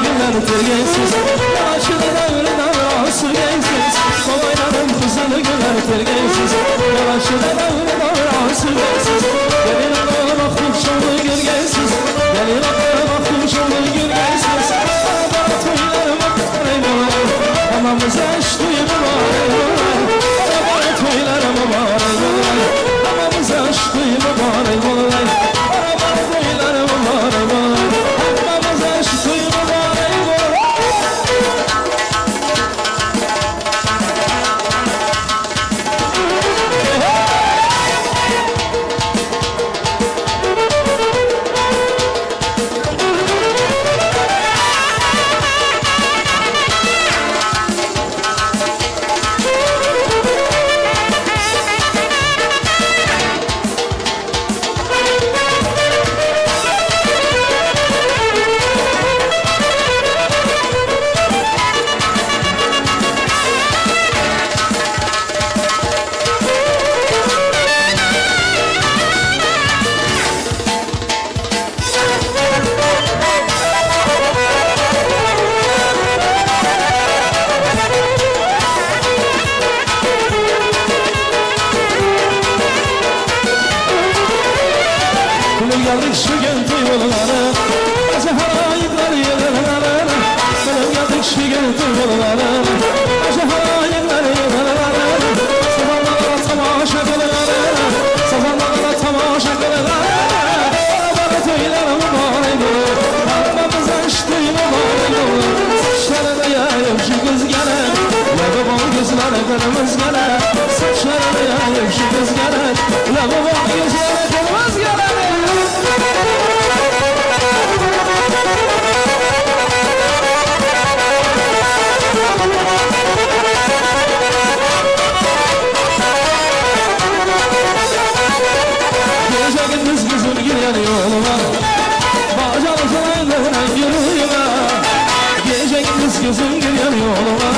günler tergensiz Yavaşını dağırına sürgensiz Kolaylanın kızılı günler tergensiz Yavaşını dağırına sürgensiz Gelin ağına baktım şanlı gölgensiz Gelin ağına baktım şanlı gölgensiz Bana toylarıma var Anamız açtığımı var Bana toylarıma var Anamız açtığımı var Bana toylarıma var Anamız açtığımı var Geldik şu gönlü yollara Acı harayıklar yollara Benim geldik şu gönlü yollara Acı harayıklar yollara Sazanlara tamaşa kıllara Sazanlara tamaşa kıllara Bana töyler mübarek olur Kalbimiz açtı mübarek olur Saçlarına yayıp şu kız gelir Lavabo gözlere kırmız gelir Saçlarına yayıp şu kız gelir Lavabo gözlere kırmız gelir Gözüm giriyor yoluma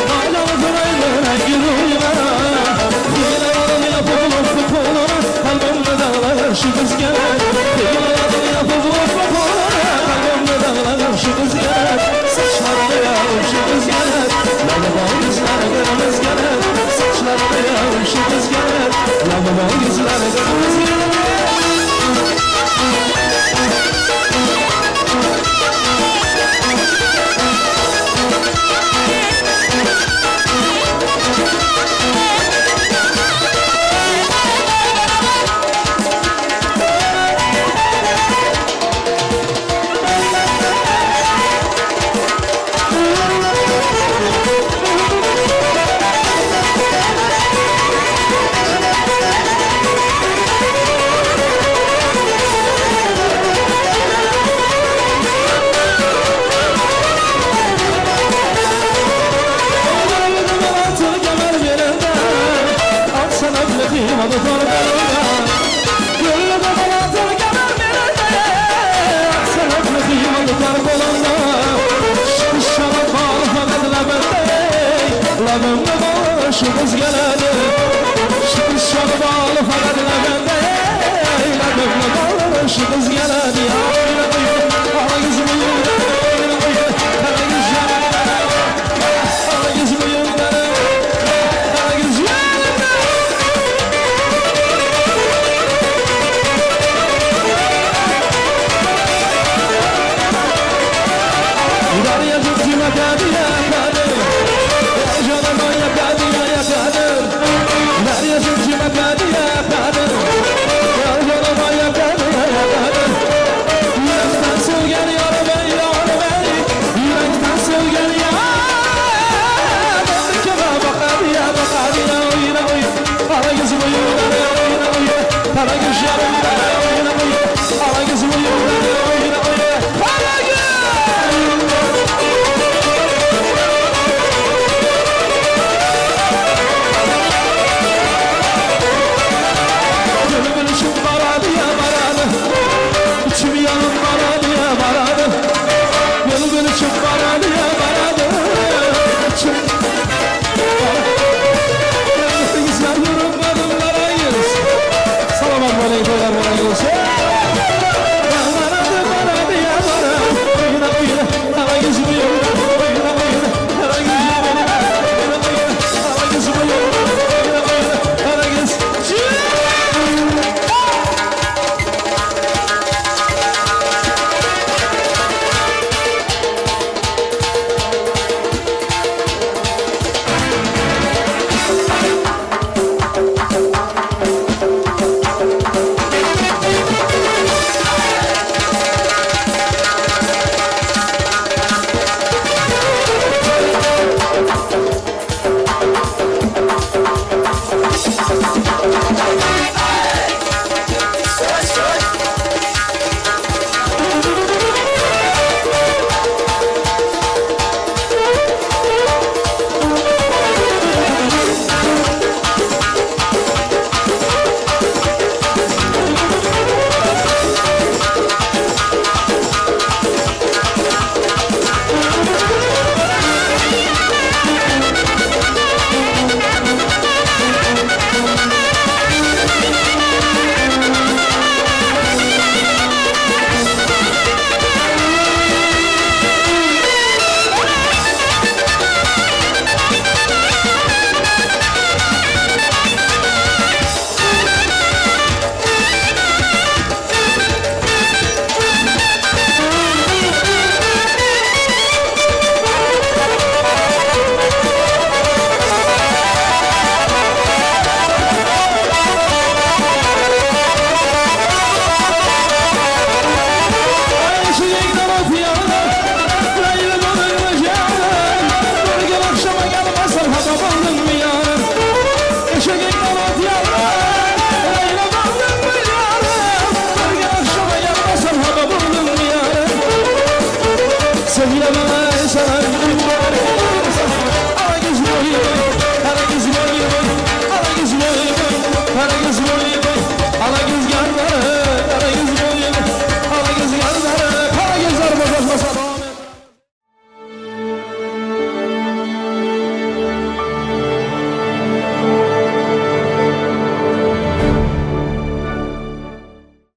Bağlalı fıraylara yürüyüme Yine alın yapıp ufuk olana Kalbimde dağlar şu kız gelir Yine alın yapıp ufuk olana Kalbimde dağlar şu kız gelir Saçlarına yağır şu kız gelir Lavabo yüzler kırmız gelir Saçlarına yağır şu kız gelir Lavabo yüzler kırmız gelir Şu kız geledi Şu kız şalı bağlı fakat bende Lavımla bağlı şu kız geledi Ala yüzümü yürüdü Ala yüzümü Ala yüzümü yürüdü Ala yüzümü İdariye tuttum akadiye